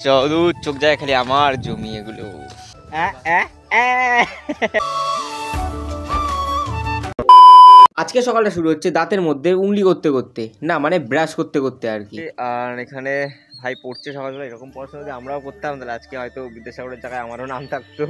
চদু চোখ যায় খালি আমার জমি এগুলো। আজকে সকালটা শুরু হচ্ছে দাঁতের মধ্যে উংলি করতে করতে, না মানে ব্রাশ করতে করতে আর কি। আর এখানে ভাই পড়ছে সকালবেলা, এরকম পড়াশোনা যদি আমরাও করতাম তাহলে আজকে হয়তো বিদ্যাসাগরের জায়গায় আমারও নাম থাকতো।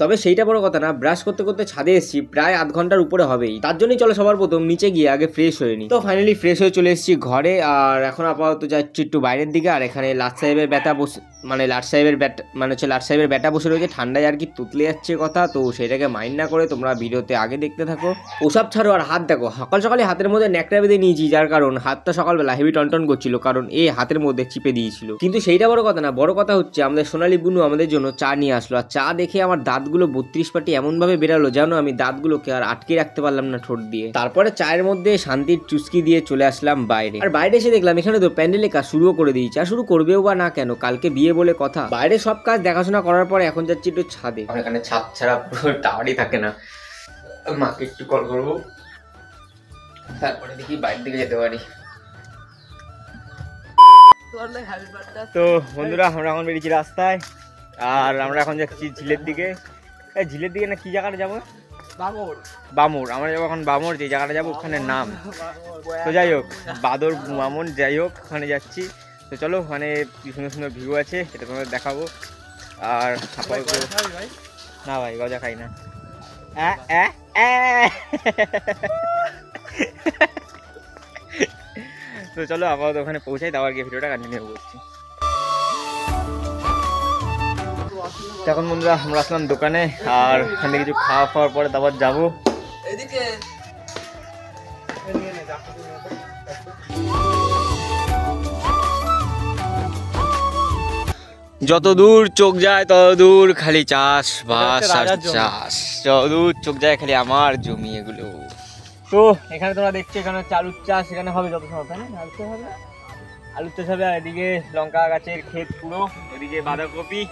তবে সেইটা বড় কথা না, ব্রাশ করতে করতে ছাদে এসেছি, প্রায় আধ ঘন্টার উপরে হবেই। তার জন্যই চলো সবার প্রথম নিচে গিয়ে আগে ফ্রেশ হয়ে নিই। তো ফাইনালি ফ্রেশ হয়ে চলে এসেছি ঘরে। আর এখন আপাতত যাচ্ছি একটু বাইরের দিকে। আর এখানে লাট সাহেবের ব্যাটা বসে, মানে লাট সাহেবের ব্যাটা বসে রয়েছে, ঠান্ডায় আর কি তুতলে যাচ্ছে কথা। তো সেটাকে মাইন্ড না করে তোমরা ভিডিওতে আগে দেখতে থাকো। ওসব ছাড়ো, আর হাত দেখো, সকাল সকালে হাতের মধ্যে ন্যাকড়া বেঁধে নিয়েছি, যার কারণ হাতটা সকালবেলা হেভি টনটন করছিল, কারণ এই হাতের মধ্যে চিপে দিয়েছিল। কিন্তু সেইটা বড় কথা না, বড় কথা হচ্ছে আমাদের সোনালী বুনু আমাদের জন্য চা নিয়ে আসলো। আর চা দেখে আমার দাঁতগুলো 32 পাটি এমন ভাবে বেরালো, জানো আমি দাঁতগুলোকে আর আটকে রাখতে পারলাম না ঠোঁট দিয়ে। তারপরে চায়ের মধ্যে শান্তির চুস্কি দিয়ে চলে আসলাম বাইরে। আর বাইরে এসে দেখলাম এখানে তো প্যান্ডেলে কাজ শুরুও করে দিয়েছে। আর শুরু করবেও বা না কেন, কালকে বিয়ে বলে কথা। বাইরে সব কাজ দেখাশোনা করার পরে এখন যাচ্ছি একটু ছাদে। এখানে ছাদ ছাড়া পুরো টাওয়ারই থাকে না। মাকে একটু কল করবো, তারপরে দেখি বাইরের দিকে যেতে পারি। তো বন্ধুরা, আমরা এখন বেরিয়েছি রাস্তায়। আর আমরা এখন যাচ্ছি ঝিলের দিকে। ঝিলের দিকে না কি জায়গাটা যাবো? বামুর। আমরা যাবো এখন বামুর, যে জায়গাটা যাবো ওখানে নাম। তো যাই হোক, বাদর বামুন যাই হোক, ওখানে যাচ্ছি। তো চলো, ওখানে কি সুন্দর সুন্দর ভিউ আছে সেটা তোমাদের দেখাবো। আর না ভাই, গজা খাই না। তো চলো আপাতত ওখানে পৌঁছাই, তারপর গিয়ে ভিডিওটা কন্টিনিউ করছি। এখন বন্ধুরা আমরা আসলাম দোকানে, আর ওখান থেকে কিছু খাওয়ার পরে তারপর যাবো। যত দূর চোখ যায় তত দূর খালি চাষ বাস আর চাষ, যত দূর চোখ যায় খালি আমার জমি এগুলো। তো এখানে তোমরা দেখছো, এখানে হচ্ছে আলুর চাষ, এখানে হবে যত সময়, তাই না? আলুর চাষ হবে। আর এদিকে লঙ্কা গাছের ক্ষেত পুরো, ওদিকে বাঁধাকপি।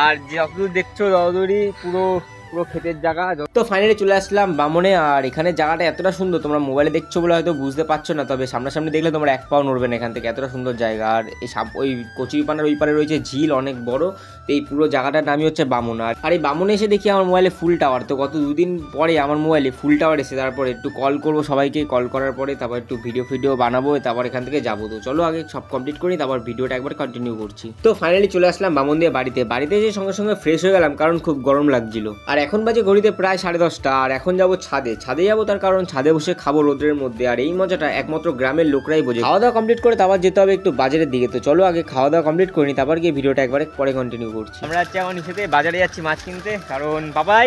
আর যতদূর দেখছো ততদূরই পুরো পুরো ক্ষেতের জায়গা। তো ফাইনালি চলে আসলাম বামনে। আর এখানে জায়গাটা এতটা সুন্দর, তোমরা মোবাইলে দেখছো বলে হয়তো বুঝতে পারছো না, তবে সামনাসামনি দেখলে তোমরা এক পাও নড়বে না এখান থেকে, এতটা সুন্দর জায়গা। আর এই ওই কচুরিপানার ওই পারে রয়েছে ঝিল অনেক বড়। তো এই পুরো জায়গাটার নামই হচ্ছে বামন। আর এই বামনে এসে দেখি আমার মোবাইলে ফুল টাওয়ার। তো গত দুদিন পরে আমার মোবাইলে ফুল টাওয়ার এসে, তারপরে একটু কল করবো সবাইকে, কল করার পরে তারপর একটু ভিডিও বানাবো, তারপর এখান থেকে যাবো। তো চলো আগে সব কমপ্লিট করি, তারপর ভিডিওটা একবার কন্টিনিউ করছি। তো ফাইনালি চলে আসলাম বামন দিয়ে বাড়িতে এসে সঙ্গে সঙ্গে ফ্রেশ হয়ে গেলাম, কারণ খুব গরম লাগছিল। আর এখন বাজে ঘড়িতে প্রায় 10:30। আর এখন যাবো ছাদে যাবো, তার কারণ ছাদে বসে খাবো রোদ্রের মধ্যে। আর এই মজাটা একমাত্র গ্রামের লোকরাই বোঝে। খাওয়া দাওয়া কমপ্লিট করে তারপর যেতে হবে একটু বাজারের দিকে। তো চলো আগে খাওয়া দাওয়া কমপ্লিট করি, তারপর গিয়ে ভিডিওটা একবারে পরে কন্টিনিউ করছি। আমরা যাচ্ছি এখন নিচেতে, বাজারে যাচ্ছি মাছ কিনতে। কারণ বাবাই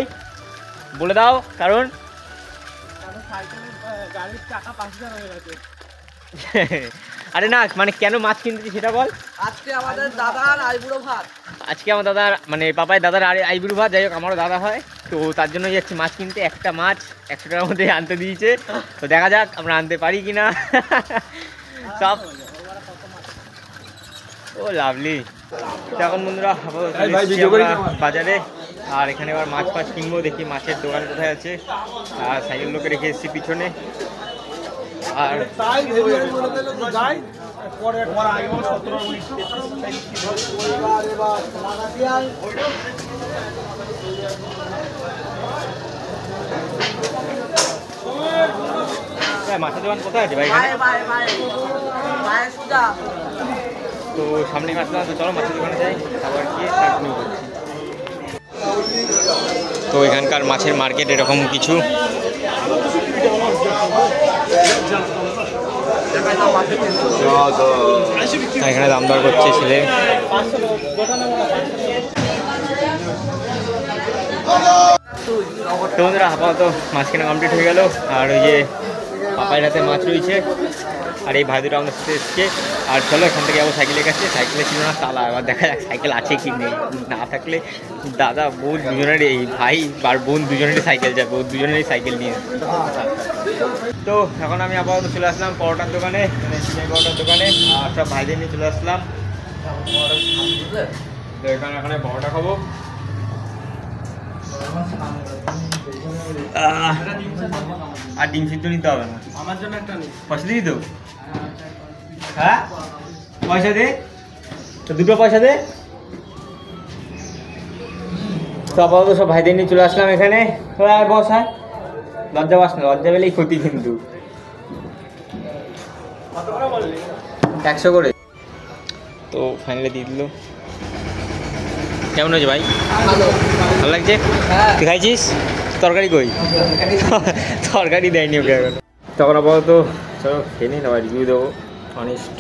বলে দাও কারণ আরে না মানে কেন মাছ কিনতেছি সেটা বল। আজকে আমাদের দাদার আইবুড়ো ভাত, আজকে আমার দাদার মানে পাপাই দাদার আইবুড়ো ভাত, যাই হোক আমারও দাদা হয়। তো তার জন্য যাচ্ছি মাছ কিনতে। একটা মাছ 100 টাকার মধ্যে আনতে দিয়েছে। তো দেখা যাক আমরা আনতে পারি কিনা। সব ও লাভলি। তো এখন বন্ধুরা বাজারে, আর এখানে আবার মাছ কিনবো। দেখি মাছের দোকান কোথায় আছে। আর সাইকেল লোকে রেখে এসেছি পিছনে। আর মাছের দোকান কোথায় আছে ভাই? তো সামনে মাছ দোকান। তো চলো মাছের দোকানে যাই, তারপর গিয়ে কন্টিনিউ করছি। তো এখানকার মাছের মার্কেট এরকম কিছু। এখানে দাম দর করছে ছেলে। তো বন্ধুরা আপাতত মাছ কেনা কমপ্লিট হয়ে গেল। আর ওই যে পাপাইয়ের হাতে মাছ রয়েছে, আর এই ভাই দুটো আমাদের সাথে এসছে। আর চলো এখান থেকে যাবো সাইকেলের কাছে। সাইকেলে ছিল না তালা, এবার দেখা যাক সাইকেল আছে কি নেই। না থাকলে দাদা বোন দুজনেরই, এই ভাই আর বোন দুজনেরই সাইকেল যাবে, ও দুজনেরই সাইকেল নিয়ে। তো এখন আমি আপাতত চলে আসলাম পরোটার দোকানে, মানে চিকেন পরোটার দোকানে। আর সব ভাইদের নিয়ে চলে আসলাম। তো এখানে পরোটা খাবো। আর ডিম সিদ্ধ নিতে হবে না আমার জন্য, একটা নেই। পয়সা দিবি তো? হ্যাঁ পয়সা দে, তো দুটো পয়সা দে। তো আপাতত সব ভাইদের নিয়ে চলে আসলাম এখানে। বস, হ্যাঁ লজ্জা বাস না, লজ্জা পেলেই ক্ষতি কিন্তু। 100 করে তো ফাইনালি দিয়ে দিল। কেমন হয়েছে ভাই? ভালো লাগছে? তুই খাইছিস? তরকারি কই? তরকারি দেয়নি ওকে এখন। তখন আপাতত চলো খেয়ে নিন, আবার রিভিউ দেবো অনেস্ট।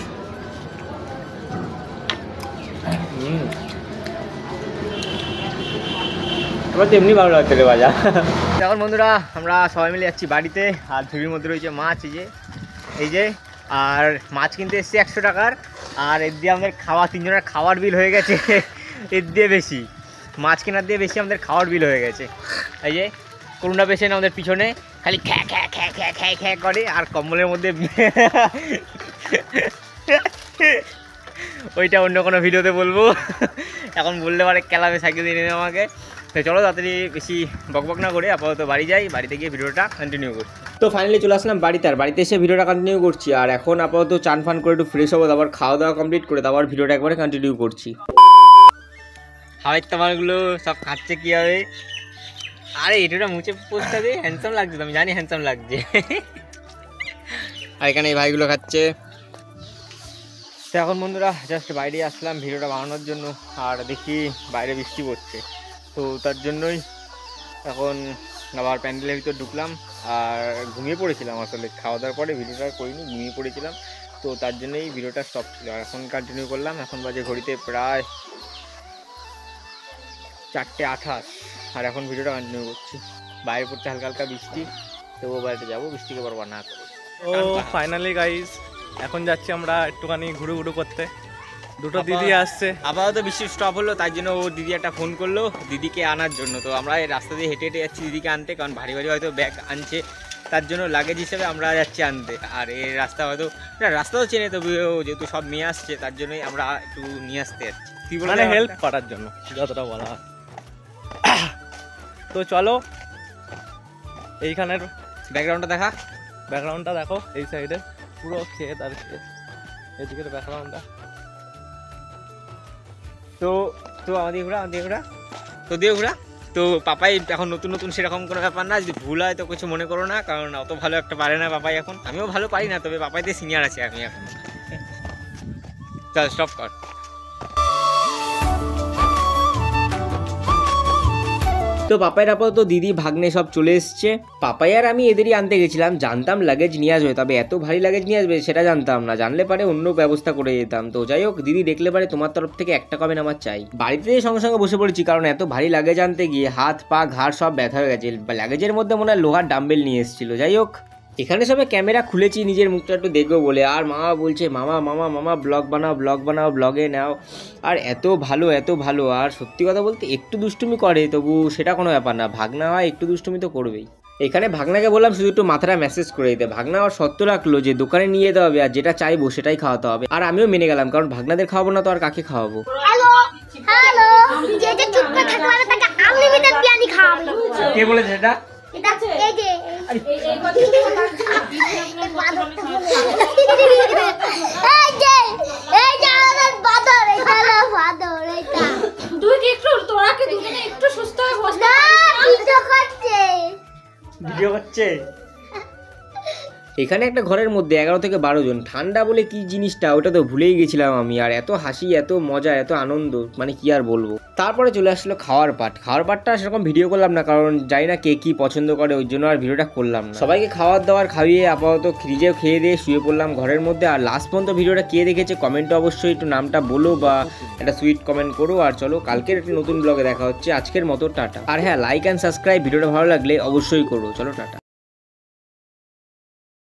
এবার তো এমনি ভালো লাগছে রে বাজা। এখন বন্ধুরা আমরা সবাই মিলে যাচ্ছি বাড়িতে। আর ঝুড়ির মধ্যে রয়েছে মাছ, এই যে আর মাছ কিনতে এসছি 100 টাকার। আর এর দিয়ে আমাদের খাওয়া, 3 জনের খাওয়ার বিল হয়ে গেছে এর দিয়ে বেশি, মাছ কেনার দিয়ে বেশি আমাদের খাওয়ার বিল হয়ে গেছে। এই যে করোনা পেশেন্ট আমাদের পিছনে খালি খ্যা খ্যা খ্যা খ্যা খ্যা খ্যা করে, আর কম্বলের মধ্যে ওইটা অন্য কোনো ভিডিওতে বলবো, এখন বললে পারে ক্যালাবে সাইকেল দিয়ে নেবে আমাকে। তো চলো তাড়াতাড়ি বেশি বকবক না করে আপাতত বাড়ি যাই, বাড়িতে গিয়ে ভিডিওটা কন্টিনিউ করি। তো ফাইনালি চলে আসলাম বাড়িতে, আর বাড়িতে এসে ভিডিওটা কন্টিনিউ করছি। আর এখন আপাতত চান ফান করে একটু ফ্রেশ হবো, তারপর খাওয়া দাওয়া কমপ্লিট করে তারপর ভিডিওটা একবারে কন্টিনিউ করছি। হাওয়াই তামারগুলো সব খাচ্ছে কী হবে? আরে এটা মুছে পোস্টটা দিয়ে হ্যান্ডসাম লাগছে, তো আমি জানি হ্যান্ডসাম লাগছে। আর এখানে এই ভাইগুলো খাচ্ছে। তো এখন বন্ধুরা জাস্ট বাইরে আসলাম ভিডিওটা বানানোর জন্য, আর দেখি বাইরে বৃষ্টি পড়ছে, তো তার জন্যই এখন আবার প্যান্ডেলের ভিতর ঢুকলাম। আর ঘুমিয়ে পড়েছিলাম, আসলে খাওয়া দাওয়ার পরে ভিডিওটা করিনি, ঘুমিয়ে পড়েছিলাম, তো তার জন্যই ভিডিওটা স্টপ ছিল। আর এখন কন্টিনিউ করলাম। এখন বাজে ঘড়িতে প্রায় 4:28, আর এখন ভিডিওটা কন্টিনিউ করছি। বাইরে পড়ছে হালকা হালকা বৃষ্টি, তো বাড়িতে যাবো, বৃষ্টিকে পারবো না। ও ফাইনালি গাইস এখন যাচ্ছি আমরা একটুখানি ঘুরু ঘুরু করতে। দুটো দিদি আসছে, আপাতত বৃষ্টি স্টপ হলো, তাই জন্য ও দিদি একটা ফোন করলো দিদিকে আনার জন্য। তো আমরা এই রাস্তা দিয়ে হেঁটে হেঁটে যাচ্ছি দিদিকে আনতে, কারণ ভারী ভারী হয়তো ব্যাগ আনছে, তার জন্য লাগেজ হিসেবে আমরা যাচ্ছি আনতে। আর এই রাস্তা হয়তো রাস্তাও চেনে, তবে যেহেতু সব নিয়ে আসছে তার জন্যই আমরা একটু নিয়ে আসতে যাচ্ছি, মানে হেল্প করার জন্য যতটা বলা হয়। তো চলো এইখানের ব্যাকগ্রাউন্ডটা দেখা, ব্যাকগ্রাউন্ডটা দেখো, এই সাইডে পুরো ক্ষেত আর ক্ষেত, এদিকের ব্যাকগ্রাউন্ডটা। তো তো আমাদের ঘোরা তো দিয়ে ঘোরা। তো পাপাই এখন নতুন নতুন সেরকম কোনো ব্যাপার না, যদি ভুল হয় তো কিছু মনে করো না, কারণ অত ভালো একটা পারে না পাপাই এখন। আমিও ভালো পারি না, তবে পাপাইতে সিনিয়র আছে আমি এখন। চল স্টপ কর। তো পাপাইয়ের আপাতত দিদি ভাগ্নে সব চলে এসছে। পাপাই আর আমি এদেরই আনতে গেছিলাম, জানতাম লাগেজ নিয়ে আসবে, তবে এত ভারী লাগেজ নিয়ে আসবে সেটা জানতাম না, জানলে পারে অন্য ব্যবস্থা করে যেতাম। তো যাই হোক, দিদি দেখলে পারে তোমার তরফ থেকে 1 টাকা আমার চাই। বাড়িতে সঙ্গে সঙ্গে বসে পড়েছি, কারণ এত ভারী লাগেজ আনতে গিয়ে হাত পা ঘাড় সব ব্যথা হয়ে গেছে। লাগেজের মধ্যে মনে হয় লোহার ডাম্বেল নিয়ে এসেছিল। যাই হোক, এখানে সবে ক্যামেরা খুলেছি নিজের মুখটা একটু দেখবো বলে, আর মামা বলছে মামা মামা মামা ব্লগ বানাও ব্লগে নাও। আর এত ভালো, আর সত্যি কথা বলতে একটু দুষ্টুমি করে, তবু সেটা কোনো ব্যাপার না, ভাগনা হয় একটু দুষ্টুমি তো করবেই। এখানে ভাগনাকে বললাম শুধু একটু মাথাটা মেসেজ করে দিতে, ভাগনা আর সত্য রাখলো যে দোকানে নিয়ে যেতে হবে, আর যেটা চাইবো সেটাই খাওয়াতে হবে। আর আমিও মেনে গেলাম, কারণ ভাগনাদের খাওয়াবো না তো আর কাকে খাওয়াবো। কে বলেছে সেটা? ভিডিও করছে। এখানে একটা ঘরের মধ্যে 11 থেকে 12 জন, ঠান্ডা বলে কি জিনিসটা ওটা তো ভুলেই গেছিলাম আমি। আর এত হাসি, এত মজা, এত আনন্দ, মানে কি আর বলবো। তারপরে চলে আসলো খাওয়ার পাটটা সেরকম ভিডিও করলাম না, কারণ জানি না কে কি পছন্দ করে, ওই জন্য আর ভিডিওটা করলাম না। সবাইকে খাওয়ার দাওয়ার খাইয়ে আপাতত ফ্রিজে খেয়ে দিয়ে শুয়ে পড়লাম ঘরের মধ্যে। আর লাস্ট পর্যন্ত ভিডিওটা কে দেখেছে কমেন্টে অবশ্যই একটু নামটা বলো, বা একটা সুইট কমেন্ট করো। আর চলো কালকের একটি নতুন ব্লগে দেখা হচ্ছে, আজকের মতো টাটা। আর হ্যাঁ, লাইক অ্যান্ড সাবস্ক্রাইব ভিডিওটা ভালো লাগলে অবশ্যই করো। চলো টাটা।